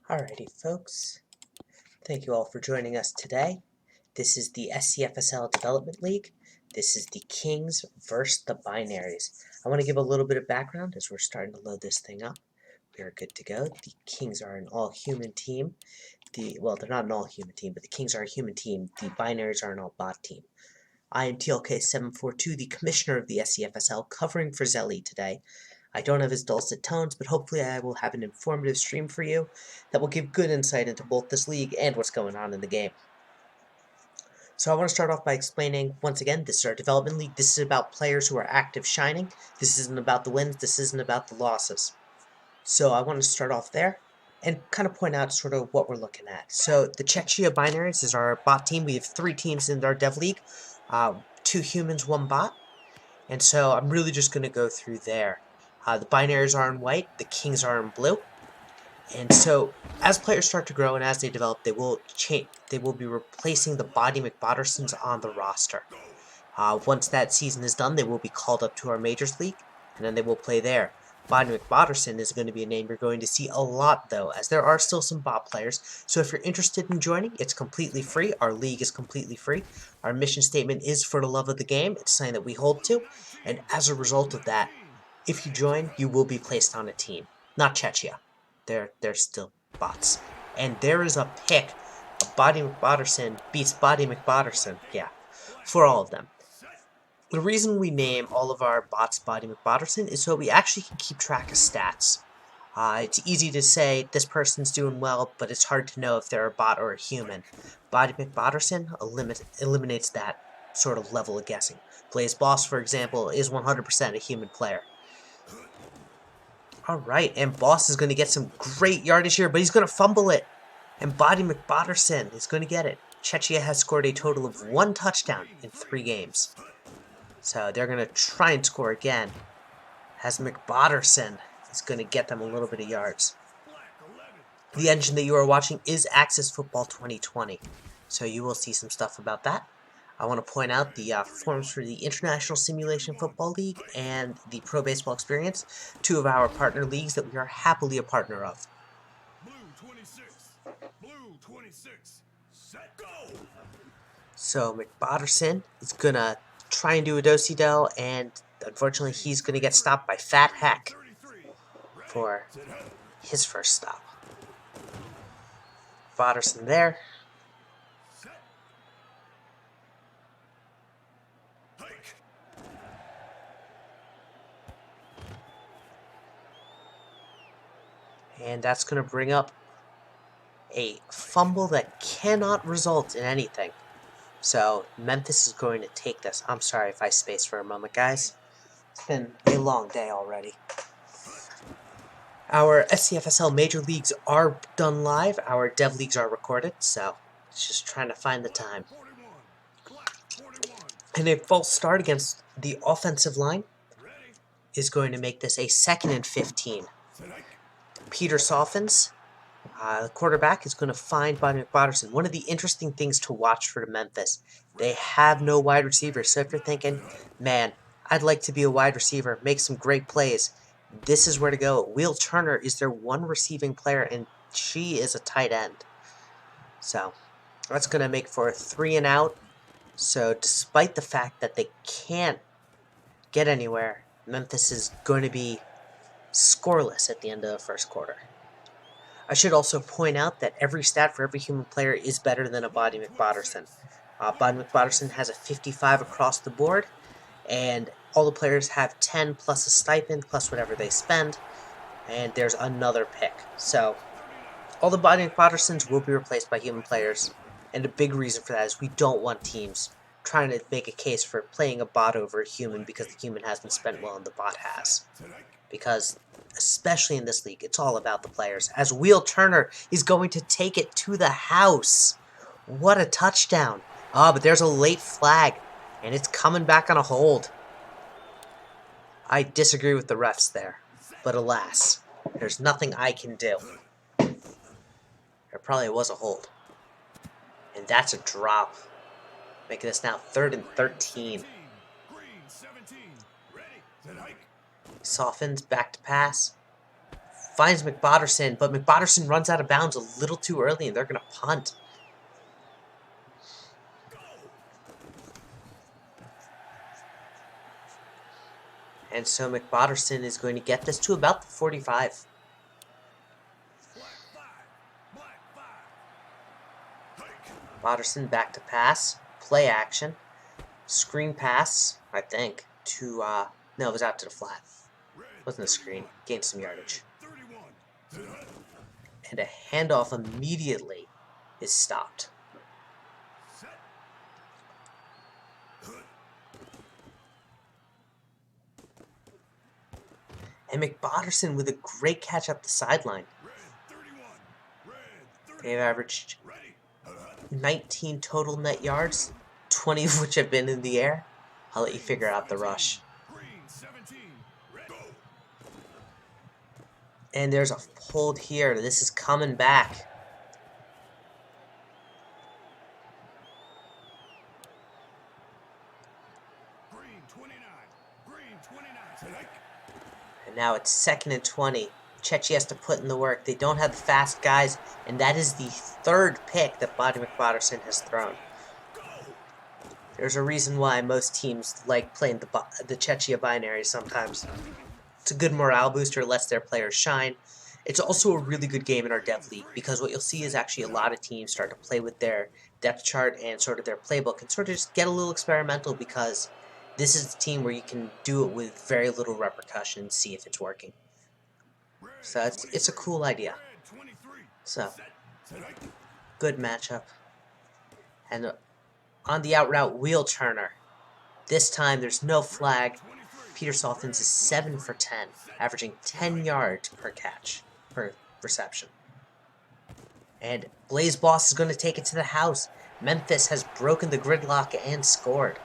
Alrighty, folks. Thank you all for joining us today. This is the SCFSL Development League. This is the Kings versus the Binaries. I want to give a little bit of background as we're starting to load this thing up. We are good to go. The Kings are an all-human team. Well, they're not an all-human team, but the Kings are a human team. The Binaries are an all-bot team. I am TLK742, the Commissioner of the SCFSL, covering for Zelly today. I don't have his dulcet tones, but hopefully I will have an informative stream for you that will give good insight into both this league and what's going on in the game. So I want to start off by explaining, once again, this is our development league. This is about players who are active shining. This isn't about the wins. This isn't about the losses. So I want to start off there and kind of point out sort of what we're looking at. So the Czechia Binaries is our bot team. We have 3 teams in our dev league, 2 humans, 1 bot. And so I'm really just going to go through there. The Binaries are in white, the Kings are in blue. And so, as players start to grow and as they develop, they will be replacing the Body McBottersons on the roster. Once that season is done, they will be called up to our Majors League, and then they will play there. Body McBotterson is going to be a name you're going to see a lot, though, as there are still some bot players. So if you're interested in joining, it's completely free. Our league is completely free. Our mission statement is for the love of the game. It's something that we hold to. And as a result of that, if you join, you will be placed on a team. Not Czechia. They're still bots. And there is a pick. A Body McBotterson beats Body McBotterson. Yeah, for all of them. The reason we name all of our bots Body McBotterson is so we actually can keep track of stats. It's easy to say this person's doing well, but it's hard to know if they're a bot or a human. Body McBotterson eliminates that sort of level of guessing. Blaze Boss, for example, is 100% a human player. Alright, and Boss is going to get some great yardage here, but he's going to fumble it. And Body McBotterson is going to get it. Czechia has scored a total of 1 touchdown in 3 games. So they're going to try and score again. As McBotterson is going to get them a little bit of yards. The engine that you are watching is Axis Football 2020. So you will see some stuff about that. I want to point out the forms for the International Simulation Football League and the Pro Baseball Experience, 2 of our partner leagues that we are happily a partner of. Blue 26, set go! So McBotterson is going to try and do a do-si-do, and unfortunately he's going to get stopped by Fat Heck for his first stop. Botterson there. And that's going to bring up a fumble that cannot result in anything. So Memphis is going to take this. I'm sorry if I spaced for a moment, guys. It's been a long day already. Our SCFSL Major Leagues are done live. Our Dev Leagues are recorded, so it's just trying to find the time. And a false start against the offensive line is going to make this a 2nd and 15. Peter softens. The quarterback is going to find Body McBotterson. One of the interesting things to watch for Memphis, they have no wide receivers. So if you're thinking, man, I'd like to be a wide receiver, make some great plays, this is where to go. Will Turner is their one receiving player, and she is a tight end. So that's going to make for a 3 and out. So despite the fact that they can't get anywhere, Memphis is going to be scoreless at the end of the first quarter. I should also point out that every stat for every human player is better than a Body McBotterson. Body McBotterson has a 55 across the board, and all the players have 10 plus a stipend plus whatever they spend, and there's another pick. So all the Body McBottersons will be replaced by human players, and a big reason for that is we don't want teams trying to make a case for playing a bot over a human because the human hasn't spent well and the bot has. Because especially in this league, it's all about the players. As Will Turner is going to take it to the house. What a touchdown. But there's a late flag, and it's coming back on a hold. I disagree with the refs there, but alas, there's nothing I can do. There probably was a hold. And that's a drop, making us now 3rd and 13. Softens, back to pass. finds McBotterson, but McBotterson runs out of bounds a little too early, and they're going to punt. And so McBotterson is going to get this to about the 45. Botterson back to pass, play action, screen pass, I think, to, no, it was out to the flat. It wasn't a screen, gained some yardage. And a handoff immediately is stopped. And McBotterson with a great catch up the sideline. They've averaged 19 total net yards, 20 of which have been in the air. I'll let you figure out the rush. And there's a hold here. This is coming back. And now it's 2nd and 20. Czechia has to put in the work. They don't have the fast guys, and that is the 3rd pick that Bobby McBotterson has thrown. There's a reason why most teams like playing the Czechia Binaries sometimes. It's a good morale booster, lets their players shine. It's also a really good game in our Dev League, because what you'll see is actually a lot of teams start to play with their depth chart and sort of their playbook and sort of just get a little experimental, because this is the team where you can do it with very little repercussion and see if it's working. So it's a cool idea. So, good matchup. And on the out route, wheel turner. This time there's no flag. Peter Softens is 7 for 10, averaging 10 yards per catch, per reception. And Blaze Boss is going to take it to the house. Memphis has broken the gridlock and scored.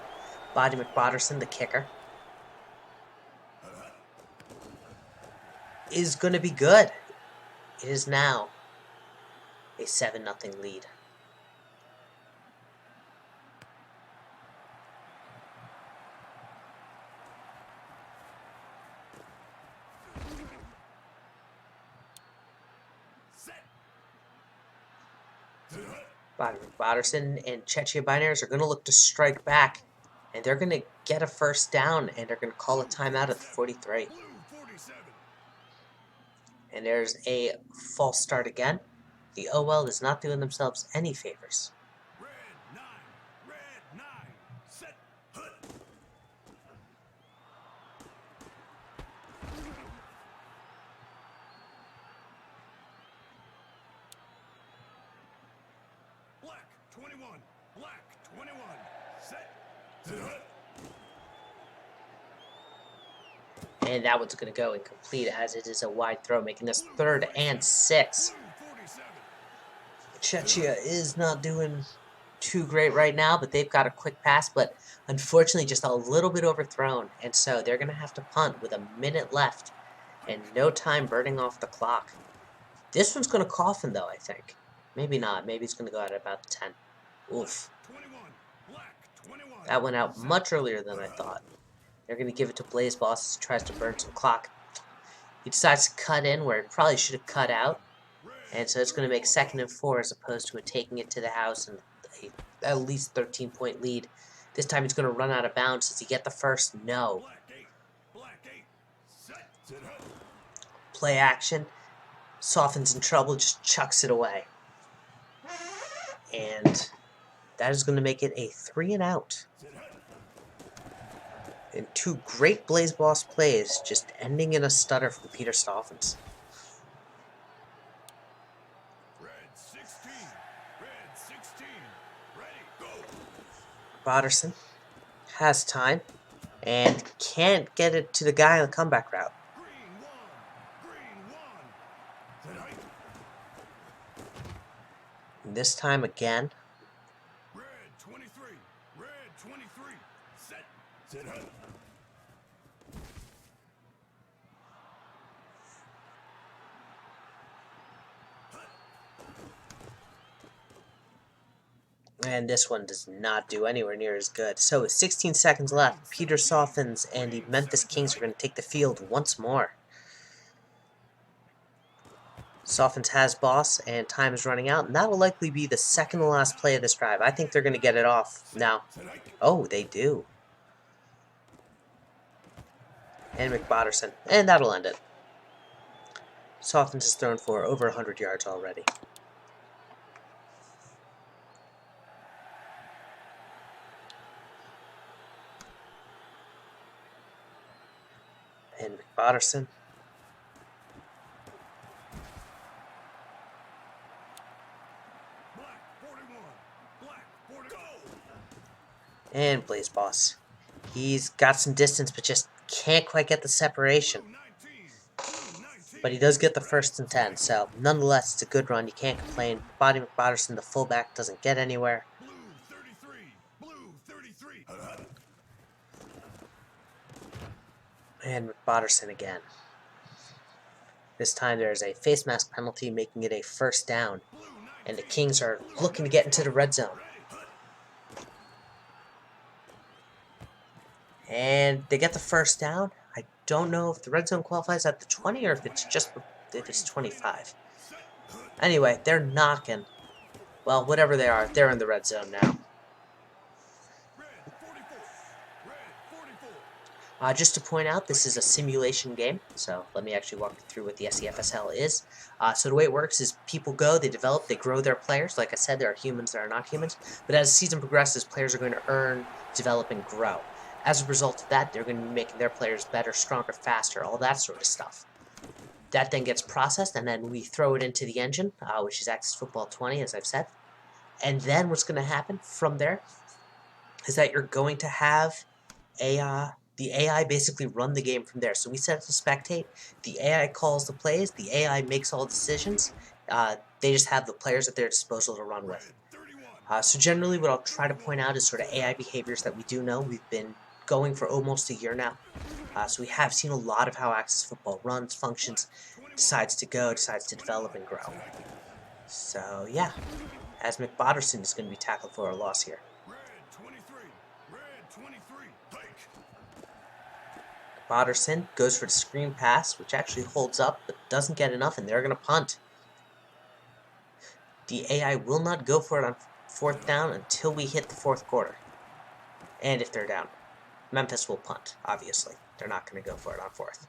Bobby McBotterson, the kicker, is going to be good. It is now a 7-0 lead. Bobby McBotterson and Czechia Binaries are going to look to strike back, and they're going to get a first down, and they're going to call a timeout at the 43. And there's a false start again. The OL is not doing themselves any favors. And that one's going to go incomplete, as it is a wide throw, making this 3rd and 6. Czechia is not doing too great right now, but they've got a quick pass, but unfortunately just a little bit overthrown. And so they're going to have to punt with a minute left and no time burning off the clock. This one's going to coffin, though, I think. Maybe not. Maybe it's going to go out at about 10. Oof. That went out much earlier than I thought. They're going to give it to Blaze Boss as he tries to burn some clock. He decides to cut in where he probably should have cut out. And so it's going to make 2nd and 4 as opposed to it taking it to the house and at least 13-point lead. This time he's going to run out of bounds. Does he get the first? No. Play action. Softens in trouble, just chucks it away. And that is going to make it a 3 and out. And 2 great Blaze Boss plays, just ending in a stutter from Peter Softens. Botterson has time and can't get it to the guy on the comeback route. And this time again. And this one does not do anywhere near as good. So with 16 seconds left, Peter Softens and the Memphis Kings are going to take the field once more. Softens has boss, and time is running out, and that will likely be the second to last play of this drive. I think they're going to get it off now. Oh, they do. And McBotterson, and that'll end it. Softens has thrown for over 100 yards already. And McBotterson. And Blaze Boss. He's got some distance, but just can't quite get the separation. But he does get the 1st and 10, so nonetheless, it's a good run. You can't complain. Bobby McBotterson, the fullback, doesn't get anywhere. And McBotterson again. This time there's a face mask penalty, making it a 1st down. And the Kings are looking to get into the red zone. And they get the 1st down. I don't know if the red zone qualifies at the 20 or if it's 25. Anyway, they're knocking. Well, whatever they are, they're in the red zone now. Just to point out, this is a simulation game, so let me actually walk you through what the SCFSL is. So the way it works is people go, they develop, they grow their players. Like I said, there are humans, there are not humans. But as the season progresses, players are going to earn, develop, and grow. As a result of that, they're going to be making their players better, stronger, faster, all that sort of stuff. That then gets processed, and then we throw it into the engine, which is Access Football 20, as I've said. And then what's going to happen from there is that you're going to have the AI basically run the game from there. So we set it to spectate. The AI calls the plays. The AI makes all decisions. They just have the players at their disposal to run with. So generally what I'll try to point out is sort of AI behaviors that we do know. We've been going for almost a year now. So we have seen a lot of how Access Football runs, functions, decides to go, decides to develop and grow. So yeah, as McBotterson is going to be tackled for a loss here. McBotterson goes for the screen pass, which actually holds up, but doesn't get enough, and they're going to punt. The AI will not go for it on 4th down until we hit the 4th quarter. And if they're down, Memphis will punt, obviously. They're not going to go for it on 4th.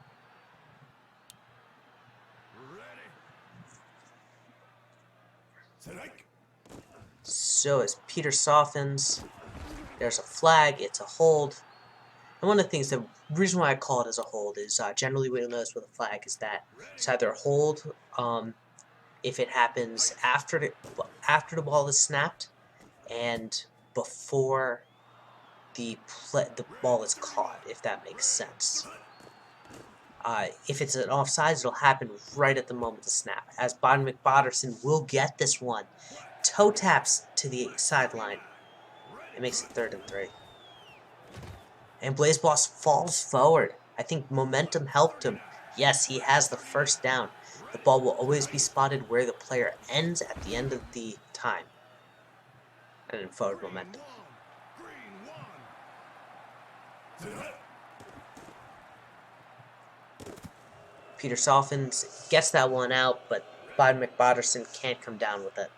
So as Peter softens, there's a flag, it's a hold. And one of the things, the reason why I call it as a hold is generally what you'll notice with a flag is that it's either a hold if it happens after the ball is snapped and before the ball is caught, if that makes sense. If it's an offsides, it'll happen right at the moment of snap, as McBotterson will get this one. Toe taps to the sideline. It makes it 3rd and 3. And Blaze Boss falls forward. I think momentum helped him. Yes, he has the 1st down. The ball will always be spotted where the player ends at the end of the time. And then forward momentum. Peter softens, gets that one out, but McBotterson can't come down with it.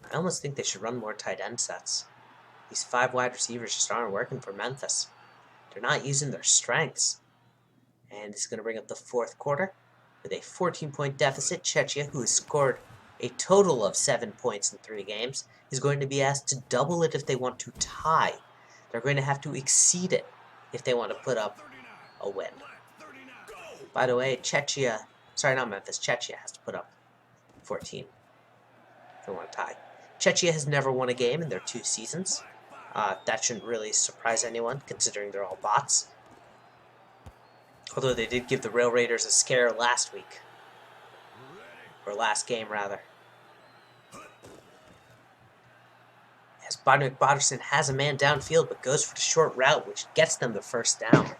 I almost think they should run more tight end sets. These 5 wide receivers just aren't working for Memphis. They're not using their strengths. And this is going to bring up the 4th quarter with a 14-point deficit. Czechia, who has scored a total of 7 points in 3 games, is going to be asked to double it if they want to tie. They're going to have to exceed it if they want to put up a win. By the way, Czechia has to put up 14 if they want to tie. Czechia has never won a game in their 2 seasons. That shouldn't really surprise anyone, considering they're all bots. Although they did give the Rail Raiders a scare last week. Or last game, rather. As McBotterson has a man downfield, but goes for the short route, which gets them the 1st down.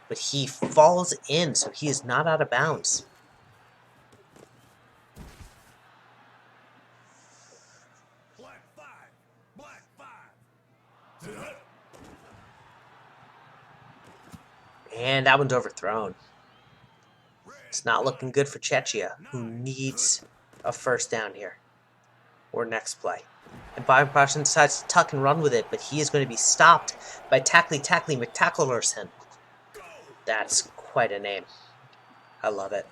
But he falls in, so he is not out of bounds. And that one's overthrown. It's not looking good for Czechia, who needs a first down here. Or next play. And Byron Patterson decides to tuck and run with it, but he is going to be stopped by Tackly McTacklerson. That's quite a name. I love it.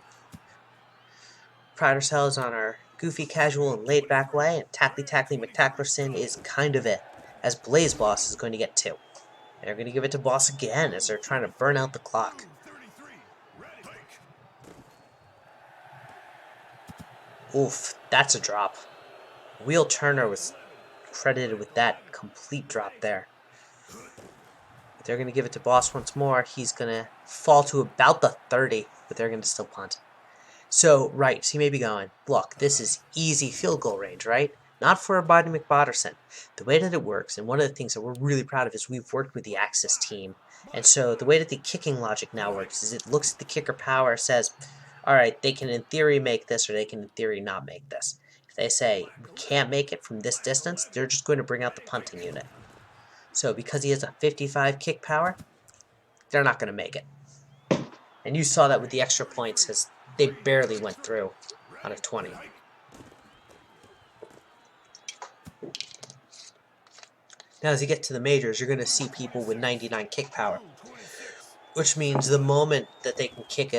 Pride ourselves on our goofy, casual, and laid-back way, and Tackly McTacklerson is kind of it, as Blaze Boss is going to get 2. They're going to give it to Boss again, as they're trying to burn out the clock. Oof, that's a drop. Will Turner was credited with that complete drop there. They're going to give it to Boss once more. He's going to fall to about the 30, but they're going to still punt. So, right, so you may be going, look, this is easy field goal range, right? Not for Biden McBotterson. The way that it works, and one of the things that we're really proud of is we've worked with the Axis team. And so the way that the kicking logic now works is it looks at the kicker power, says, all right, they can in theory make this or they can in theory not make this. If they say we can't make it from this distance, they're just going to bring out the punting unit. So because he has a 55 kick power, they're not going to make it. And you saw that with the extra points as they barely went through on a 20. Now as you get to the majors, you're going to see people with 99 kick power, which means the moment that they can kick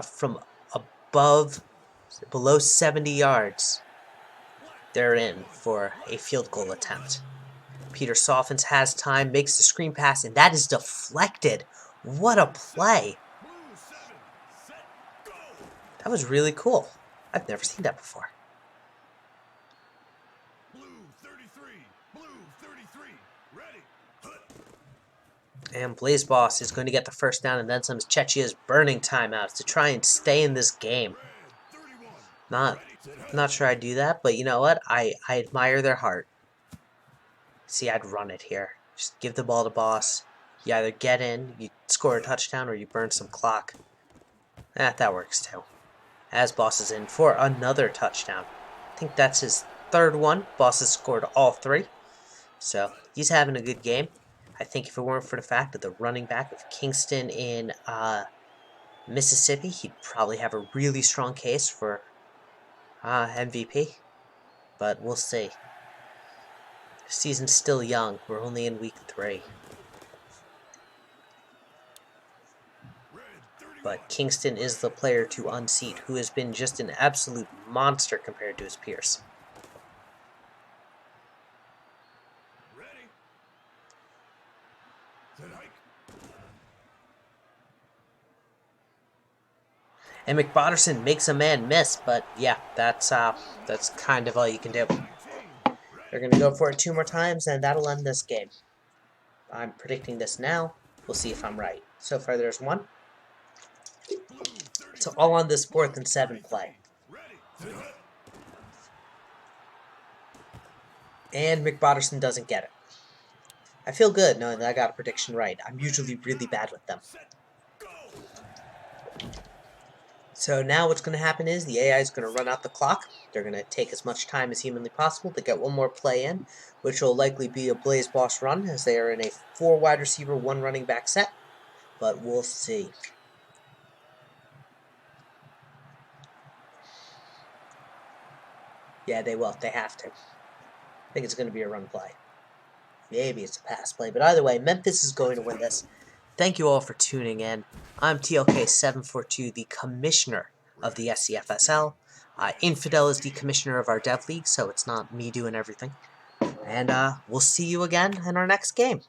from below 70 yards, they're in for a field goal attempt. Peter softens, has time, makes the screen pass, and that is deflected. What a play. That was really cool. I've never seen that before. And Blaze Boss is going to get the first down, and then some Czechia's burning timeouts to try and stay in this game. Not sure I'd do that, but you know what? I admire their heart. See, I'd run it here. Just give the ball to Boss. You either get in, you score a touchdown, or you burn some clock. That works too. As Boss is in for another touchdown. I think that's his third one. Boss has scored all 3. So, he's having a good game. I think if it weren't for the fact that the running back of Kingston in Mississippi, he'd probably have a really strong case for MVP. But we'll see. The season's still young. We're only in week 3. But Kingston is the player to unseat, who has been just an absolute monster compared to his peers. And McBotterson makes a man miss, but yeah, that's kind of all you can do. They're going to go for it 2 more times, and that'll end this game. I'm predicting this now. We'll see if I'm right. So far, there's 1. So all on this 4th and 7 play. And McBotterson doesn't get it. I feel good knowing that I got a prediction right. I'm usually really bad with them. So now what's going to happen is the AI is going to run out the clock. They're going to take as much time as humanly possible to get 1 more play in, which will likely be a Blaze Boss run, as they are in a 4 wide receiver, 1 running back set. But we'll see. Yeah, they will. They have to. I think it's going to be a run play. Maybe it's a pass play. But either way, Memphis is going to win this. Thank you all for tuning in. I'm TLK742, the commissioner of the SCFSL. Infidel is the commissioner of our dev league, so it's not me doing everything. And we'll see you again in our next game.